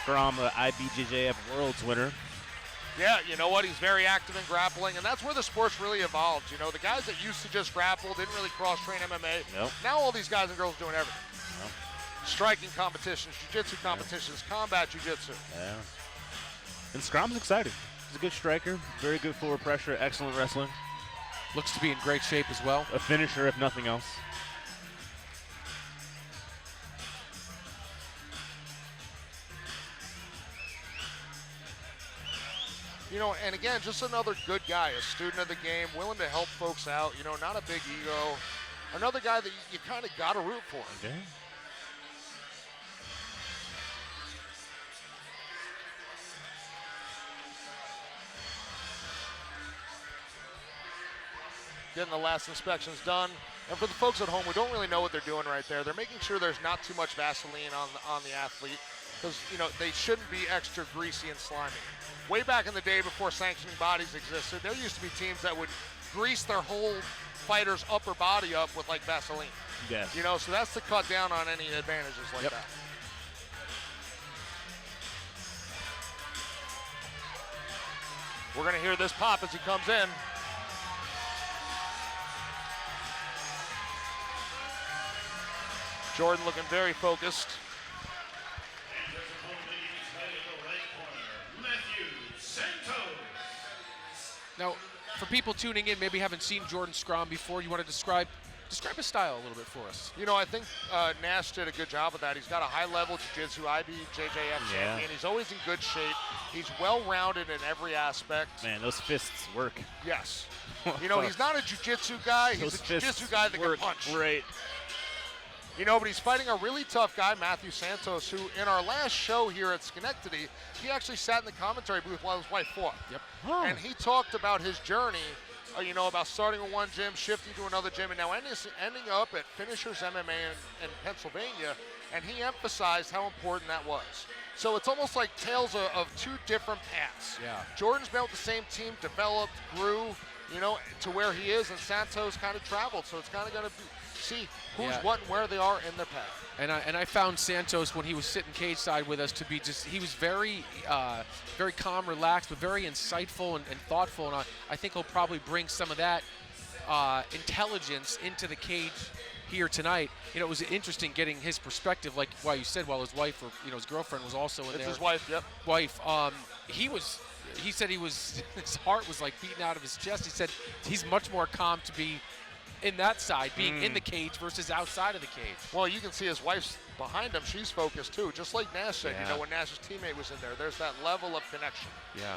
Scrom, the IBJJF Worlds winner. Yeah, you know what? He's very active in grappling, and that's where the sport's really evolved. You know, the guys that used to just grapple, didn't really cross-train MMA. Nope. Now all these guys and girls are doing everything. Nope. Striking competitions, jiu-jitsu competitions, combat jiu-jitsu. Yeah. And Scrom's exciting. He's a good striker, very good forward pressure, excellent wrestler. Looks to be in great shape as well. A finisher, if nothing else. You know, and again, just another good guy, a student of the game, willing to help folks out, you know, not a big ego. Another guy that you kind of got to root for. Okay. Getting the last inspections done. And for the folks at home who don't really know what they're doing right there, they're making sure there's not too much Vaseline on the athlete, because, you know, they shouldn't be extra greasy and slimy. Way back in the day before sanctioning bodies existed, there used to be teams that would grease their whole fighter's upper body up with like Vaseline. Yes. You know, so that's to cut down on any advantages like that. We're going to hear this pop as he comes in. Jordan looking very focused. Now, for people tuning in, maybe haven't seen Jordan Scrom before, you want to describe his style a little bit for us. You know, I think Nash did a good job with that. He's got a high-level jiu-jitsu, IBJJF champion. He's always in good shape. He's well-rounded in every aspect. Man, those fists work. Yes. You know, he's not a jiu-jitsu guy. He's a jiu-jitsu guy that can punch. Great. You know, but he's fighting a really tough guy, Matthew Santos, who in our last show here at Schenectady, he actually sat in the commentary booth while his wife fought. Yep. Oh. And he talked about his journey, you know, about starting with one gym, shifting to another gym, and now ending up at Finishers MMA in Pennsylvania, and he emphasized how important that was. So it's almost like tales of two different paths. Yeah. Jordan's been with the same team, developed, grew, you know, to where he is, and Santos kind of traveled. So it's kind of going to see who's what and where they are in their path. And I found Santos, when he was sitting cage side with us, to be he was very very calm, relaxed, but very insightful and thoughtful. And I think he'll probably bring some of that intelligence into the cage here tonight. You know, it was interesting getting his perspective, like while you said, while his wife or his girlfriend was also in there. It's his wife, yep. Wife. He said his heart was like beating out of his chest. He said he's much more calm to be in that side, being in the cage versus outside of the cage. Well, you can see his wife's behind him. She's focused too, just like Nash said. You know, when Nash's teammate was in there, there's that level of connection. Yeah.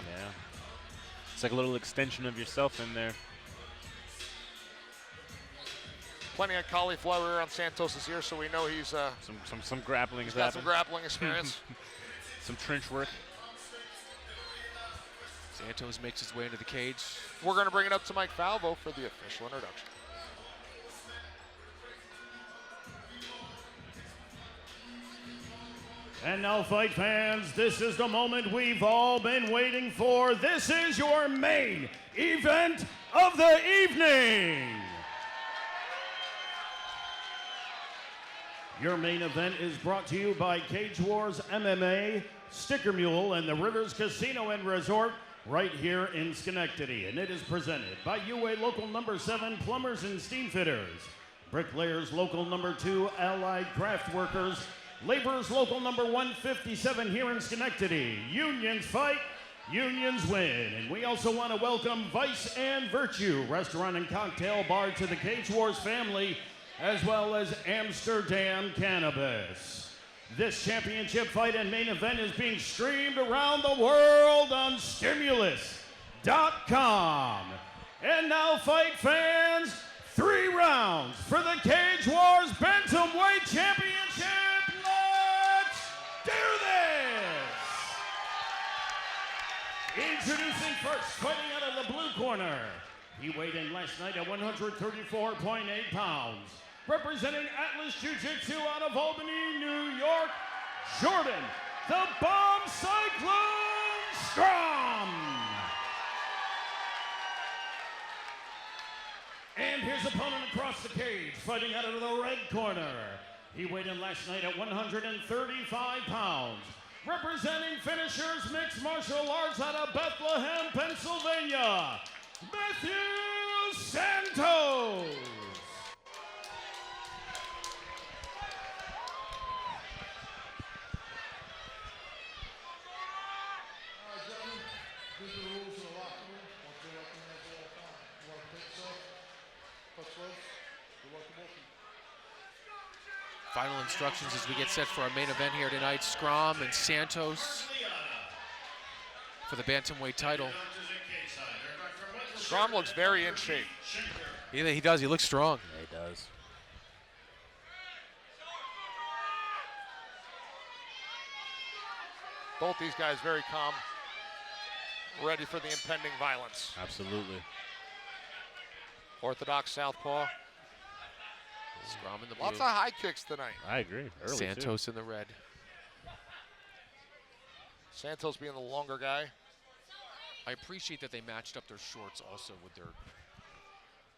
It's like a little extension of yourself in there. Plenty of cauliflower on Santos' ear, so we know he's some grappling. He's got some grappling experience. Some trench work. Santos makes his way into the cage. We're going to bring it up to Mike Falvo for the official introduction. And now, fight fans, this is the moment we've all been waiting for. This is your main event of the evening. Your main event is brought to you by Cage Wars MMA, Sticker Mule, and the Rivers Casino and Resort right here in Schenectady. And it is presented by UA Local Number 7 Plumbers and Steam Fitters, Bricklayers Local Number 2 Allied Craft Workers, Laborers Local Number 157 here in Schenectady. Unions fight, unions win. And we also want to welcome Vice and Virtue Restaurant and Cocktail Bar to the Cage Wars family, as well as Amsterdam Cannabis. This championship fight and main event is being streamed around the world on Stimulus.com. And now, fight fans, 3 rounds for the Cage Wars Bantamweight Championship. Let's do this! Introducing first, fighting out of the blue corner. He weighed in last night at 134.8 pounds. Representing Atlas Jiu-Jitsu out of Albany, New York, Jordan, the Bomb Cyclone Scrom. And his opponent across the cage, fighting out of the red corner. He weighed in last night at 135 pounds. representing finishers mixed martial arts out of Bethlehem, Pennsylvania, Matthew Santos. These are the rules of the locker room. Once they recognize all the time. You want to pick stuff, touch gloves, good luck to both of you. Final instructions as we get set for our main event here tonight. Scrom and Santos for the Bantamweight title. Scrom looks very in shape. Yeah, he does. He looks strong. Yeah, he does. Both these guys very calm, ready for the impending violence. Absolutely. Orthodox southpaw. Scrom in the blue. Lots of high kicks tonight. I agree. Early Santos too. in the red. Santos being the longer guy. I appreciate that they matched up their shorts also with their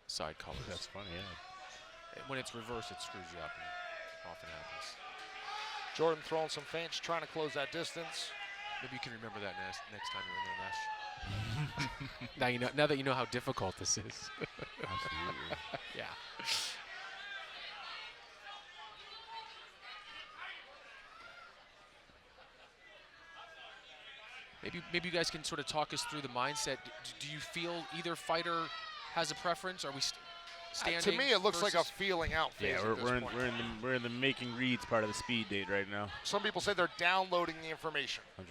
side colors. That's funny, yeah. When it's reversed, it screws you up, and often happens. Jordan throwing some feints, trying to close that distance. Maybe you can remember that next time you're in there, Nash. Now that you know how difficult this is. Absolutely. Yeah. Maybe you guys can sort of talk us through the mindset. Do you feel either fighter has a preference? Are we standing? To me, it looks like a versus- feeling out phase. Yeah, at this point. we're in the making reads part of the speed date right now. Some people say they're downloading the information. 100%.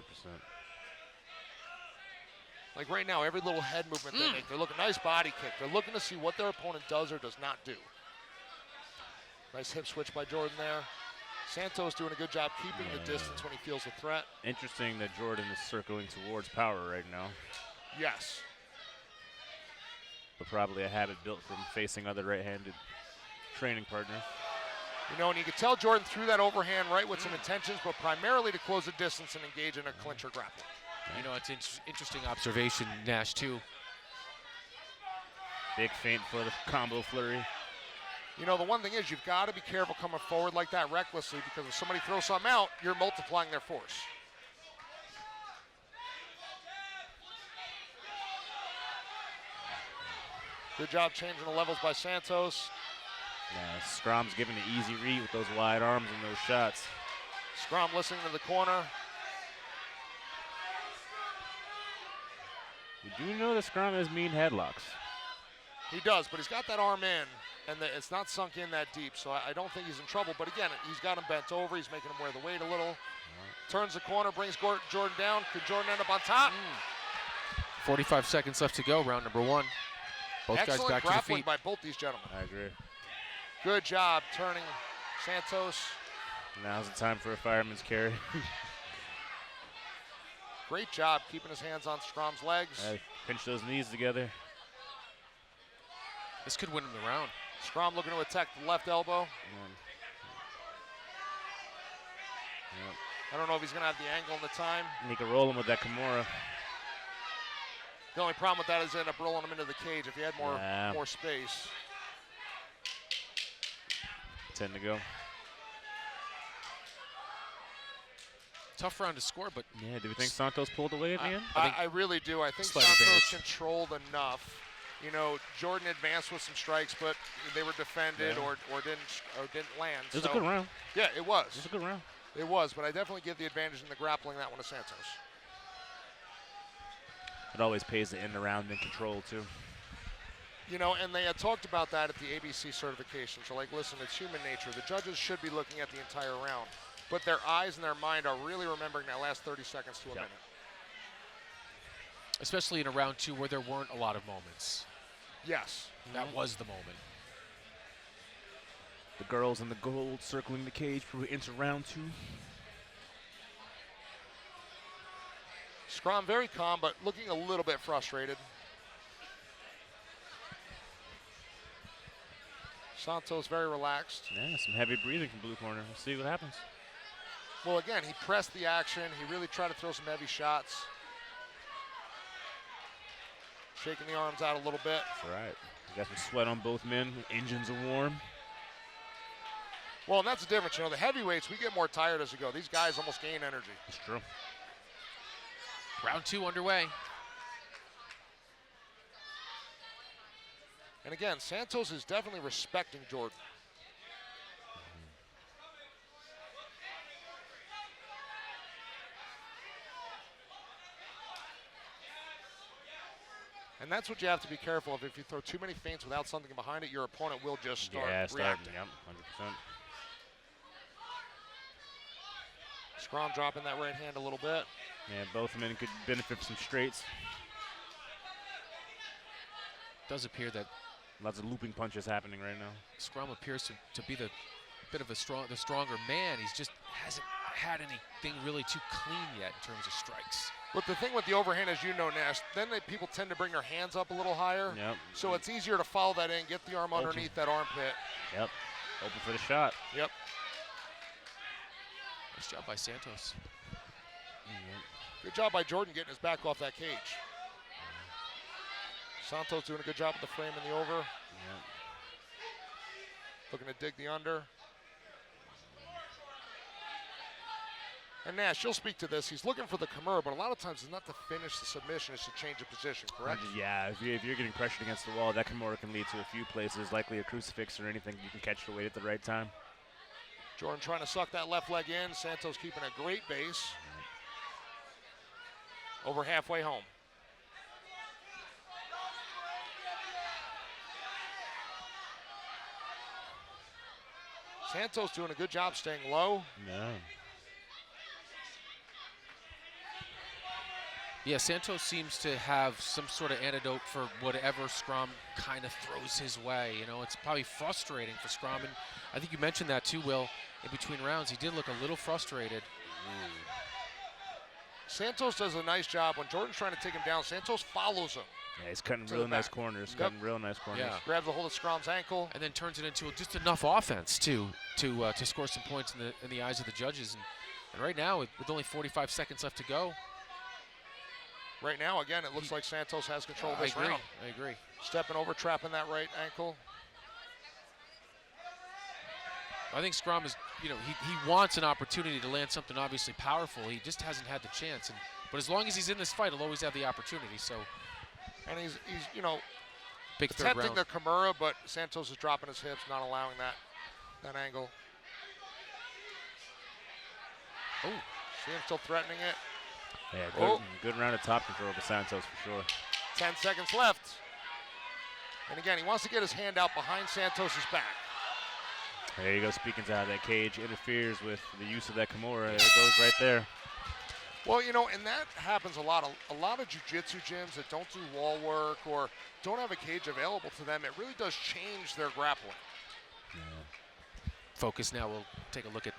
Like right now, every little head movement they make, they're looking, nice body kick. They're looking to see what their opponent does or does not do. Nice hip switch by Jordan there. Santos doing a good job keeping the distance when he feels the threat. Interesting that Jordan is circling towards power right now, Yes. but probably a habit built from facing other right-handed training partners. You know, and you can tell Jordan threw that overhand right with some intentions, but primarily to close the distance and engage in a clincher grapple. You know, it's interesting observation, Nash, too. Big feint for the combo flurry. You know, the one thing is you've got to be careful coming forward like that recklessly, because if somebody throws something out, you're multiplying their force. Good job changing the levels by Santos. Yeah, Scrom's giving an easy read with those wide arms and those shots. Scrom listening to the corner. We do know that Scrom has mean headlocks. He does, but he's got that arm in, and it's not sunk in that deep, so I don't think he's in trouble. But again, he's got him bent over. He's making him wear the weight a little. Turns the corner, brings Jordan down. Could Jordan end up on top? 45 seconds left to go, round number one. Both guys Excellent back to the grappling feet. by both these gentlemen. I agree. Good job turning Santos. Now's the time for a fireman's carry. Great job keeping his hands on Scrom's legs. Pinch those knees together. This could win him the round. Scrom looking to attack the left elbow. Yep. I don't know if he's going to have the angle and the time. And he can roll him with that Kimura. The only problem with that is end up rolling him into the cage if he had more space. 10 to go. Tough round to score, but Yeah, do we think Santos pulled away at the end? I really do. I think Slight Santos advantage. controlled enough. You know, Jordan advanced with some strikes, but they were defended Yeah. or didn't land. It was a good round. Yeah, it was. It was a good round. It was, but I definitely give the advantage in the grappling that one to Santos. It always pays to end the round in control, too. You know, and they had talked about that at the ABC certification. So, like, listen, it's human nature. The judges should be looking at the entire round, but their eyes and their mind are really remembering that last 30 seconds to a minute. especially in a round two where there weren't a lot of moments. Yes. That was the moment. The girls in the gold circling the cage for into round two. Scrom very calm, but looking a little bit frustrated. Santos very relaxed. Yeah, some heavy breathing from blue corner. We'll see what happens. Well, again, he pressed the action. He really tried to throw some heavy shots. Shaking the arms out a little bit. That's all right. Got some sweat on both men. Engines are warm. Well, and that's the difference. You know, the heavyweights, we get more tired as we go. These guys almost gain energy. It's true. Round 2 underway. And again, Santos is definitely respecting Jordan. And that's what you have to be careful of. If you throw too many feints without something behind it, your opponent will just start reacting. Yep, 100%. Scrom dropping that right hand a little bit. Yeah, both men could benefit from some straights. Does appear that Lots of looping punches happening right now. Scrom appears to be the bit of the stronger man. He's just hasn't had anything really too clean yet in terms of strikes. But the thing with the overhand, as you know, Nash, then people tend to bring their hands up a little higher. Yep. So it's easier to follow that in, get the arm underneath that armpit. Yep. Open for the shot. Yep. Nice job by Santos. Good job by Jordan getting his back off that cage. Santos doing a good job with the frame and the over. Yep. Looking to dig the under. And Nash, you'll speak to this. He's looking for the Kimura, but a lot of times it's not to finish the submission, it's to change the position, correct? Yeah, if you're getting pressured against the wall, that Kimura can lead to a few places, likely a crucifix or anything. You can catch the weight at the right time. Jordan trying to suck that left leg in. Santos keeping a great base. Over halfway home. Santos doing a good job staying low. No. Yeah, Santos seems to have some sort of antidote for whatever Scrom kind of throws his way. You know, it's probably frustrating for Scrom, and I think you mentioned that too, Will. In between rounds, he did look a little frustrated. Santos does a nice job. When Jordan's trying to take him down, Santos follows him. Yeah, he's cutting To real the nice back. corners. Yep. Cutting real nice corners. Yeah. Grabs a hold of Scrom's ankle. And then turns it into just enough offense to score some points in the eyes of the judges. And right now, with only 45 seconds left to go, Right now, again, it looks like Santos has control of this I agree. round. I agree. Stepping over, trapping that right ankle. I think Scrom is, you know, he wants an opportunity to land something obviously powerful. He just hasn't had the chance. But as long as he's in this fight, he'll always have the opportunity. So And he's you know, big third attempting round. the Kimura, but Santos is dropping his hips, not allowing that angle. Oh, See him still threatening it. Yeah, Oh. good round of top control for Santos for sure. 10 seconds left. And again, he wants to get his hand out behind Santos's back. There you go, speaking to how that cage interferes with the use of that Kimura. There it goes right there. Well, you know, and that happens a lot. A lot of jiu-jitsu gyms that don't do wall work or don't have a cage available to them, it really does change their grappling. focus now. We'll take a look at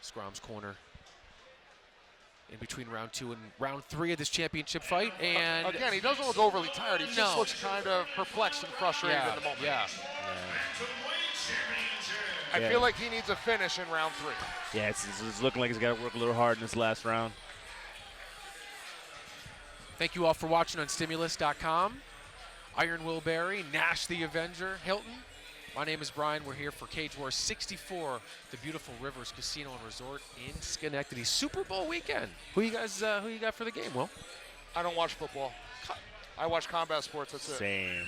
Scrom's corner in between round 2 and round 3 of this championship fight. And again, he doesn't look overly tired. He just No. looks kind of perplexed and frustrated in the moment. yeah. I Yeah. feel like he needs a finish in round 3. Yeah, it's looking like he's got to work a little hard in this last round. Thank you all for watching on Stimulus.com. Iron Will Berry, Nash the Avenger, Hilton. My name is Brian. We're here for Cage Wars 64, the beautiful Rivers Casino and Resort in Schenectady. Super Bowl weekend. Who you got for the game, Will? I don't watch football. I watch combat sports, that's it. Same.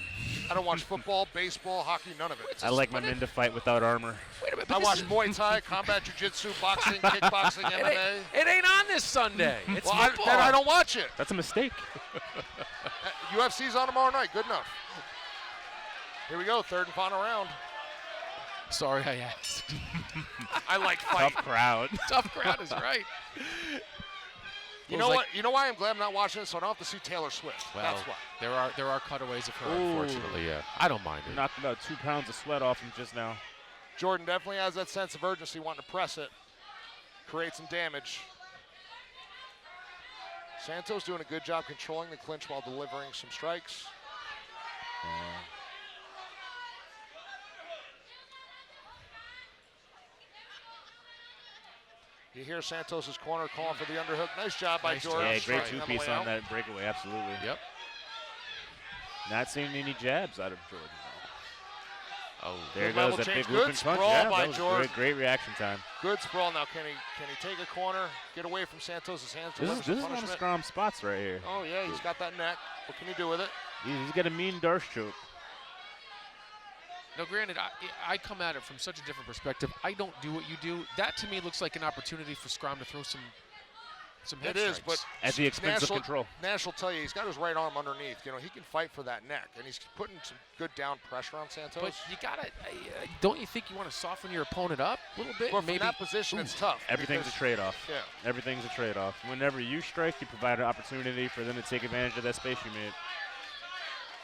I don't watch football, baseball, hockey, none of it. I like my men to fight without armor. Wait a minute. I but watch this Muay Thai, combat jiu-jitsu, boxing, kickboxing, is- MMA. it ain't on this Sunday. It's Well, football. then I don't watch it. That's a mistake. UFC's on tomorrow night. Good enough. Here we go, third and final round. Sorry I asked. I like Tough fight. crowd. Tough crowd is right. You know what? You know why I'm glad I'm not watching this? So I don't have to see Taylor Swift. Well, That's why. there are cutaways of her, Ooh. unfortunately. Yeah, I don't mind it. Knocked about 2 pounds of sweat off him just now. Jordan definitely has that sense of urgency, wanting to press it, create some damage. Santos doing a good job controlling the clinch while delivering some strikes. You hear Santos's corner calling for the underhook. Nice job by Nice George. job. Yeah, great striking the two-piece way on out. that breakaway, absolutely. Yep. Not seeing any jabs out of Jordan. Oh, There Good goes level that change. big Good looping punch. sprawl Yeah, by that was Jordan. great reaction time. Good sprawl. Now, can he take a corner, get away from Santos' hands? This is one of Scrom's spots right here. Oh, yeah, he's got that neck. What can he do with it? He's got a mean Darce choke. Now, granted, I come at it from such a different perspective. I don't do what you do. That, to me, looks like an opportunity for Scrom to throw some head It is, strikes. but At the expense of control. Nash will tell you he's got his right arm underneath. You know, he can fight for that neck, and he's putting some good down pressure on Santos. But you gotta, don't you think you want to soften your opponent up a little bit? But from Maybe that position, it's tough. Everything's a because- trade-off. Yeah. Everything's a trade-off. Whenever you strike, you provide an opportunity for them to take advantage of that space you made.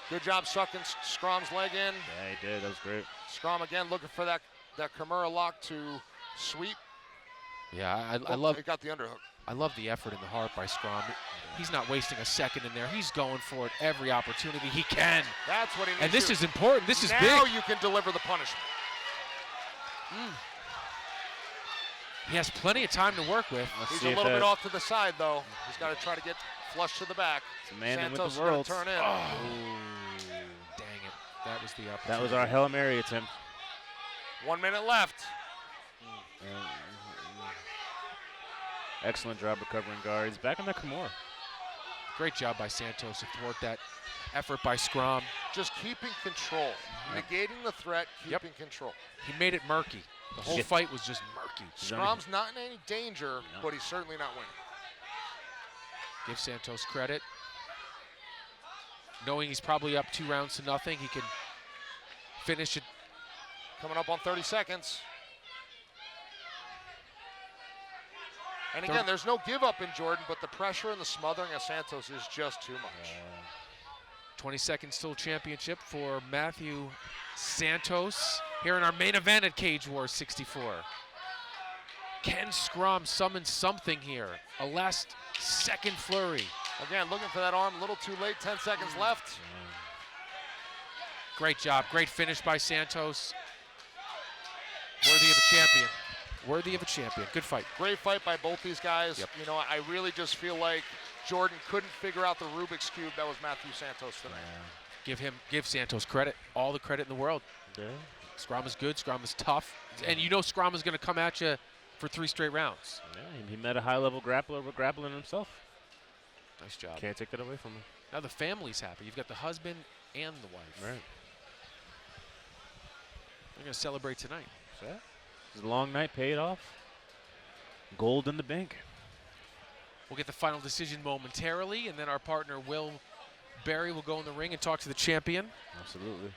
Good job sucking Scrom's leg in. Yeah, he did. That was great. Scrom again looking for that Kimura lock to sweep. Yeah, I Oh, love. He got the underhook. I love the effort and the heart by Scrom. He's not wasting a second in there. He's going for it every opportunity he can. That's what he needs. And this to. is important. This is now big. you can deliver the punishment. He has plenty of time to work with. Let's He's see a if little bit that- off to the side, though. He's got to try to get flush to the back. It's a man Santos with is the gonna world. turn in. Dang it. That was the opportunity. That was our Hail Mary attempt. 1 minute left. Excellent job recovering guard. He's back on that Kimura. Great job by Santos to thwart that effort by Scrom. Just keeping control. Negating the threat, keeping control. He made it murky. The whole Yeah. fight was just murky. Scrom's not in any danger, but he's certainly not winning. Give Santos credit. Knowing he's probably up 2 rounds to nothing, he can finish it. Coming up on 30 seconds. And again, there's no give up in Jordan, but the pressure and the smothering of Santos is just too much. 20 seconds till championship for Matthew Santos here in our main event at Cage Wars 64. Can Scrom summon something here? A last second flurry. Again, looking for that arm, a little too late, 10 seconds left. Great job, great finish by Santos. Worthy of a champion. Worthy of a champion. Good fight. Great fight by both these guys. Yep. You know, I really just feel like Jordan couldn't figure out the Rubik's Cube that was Matthew Santos tonight. Give Santos credit, all the credit in the world. Yeah. Scrom is good, Scrom is tough. And you know Scrom is going to come at you for 3 straight rounds. Yeah, he met a high-level grappler with grappling himself. Nice job. Can't take that away from him. Now the family's happy. You've got the husband and the wife. Right. They're going to celebrate tonight. So, it was a long night, paid off. Gold in the bank. We'll get the final decision momentarily, and then our partner Will Barry will go in the ring and talk to the champion. Absolutely.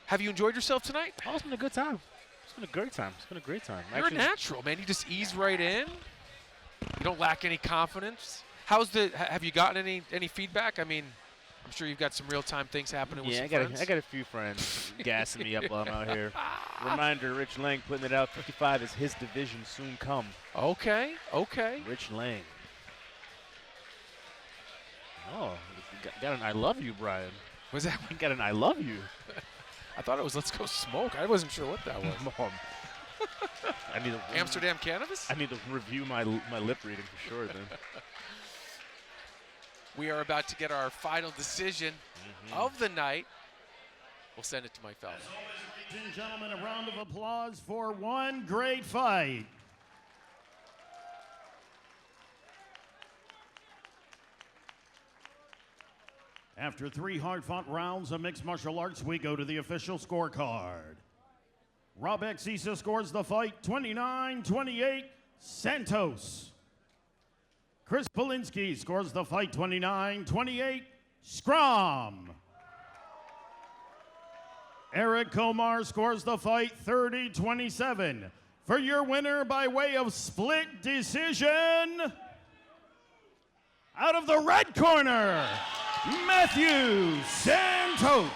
Have you enjoyed yourself tonight? Oh, it's been a good time. It's been a great time. It's been a great time. You're a natural, man. You just ease right in. You don't lack any confidence. Have you gotten any feedback? I mean, I'm sure you've got some real-time things happening with Yeah, some friends. I got a few friends gassing me up while I'm out here. Reminder, Rich Lang putting it out, 55 is his division, soon come. Okay. Rich Lang. Oh, got an I love you, Brian. Was that? We got an I love you. I thought it was let's go smoke. I wasn't sure what that was. Mom. I need to Amsterdam cannabis? I need to review my lip reading for sure then. We are about to get our final decision of the night. We'll send it to Mike Feldman. Ladies and gentlemen, a round of applause for one great fight. After 3 hard-fought rounds of mixed martial arts, we go to the official scorecard. Rob Exisa scores the fight 29-28, Santos. Chris Polinsky scores the fight 29-28, Scrom. Eric Komar scores the fight 30-27. For your winner by way of split decision, out of the red corner, Matthew Santos.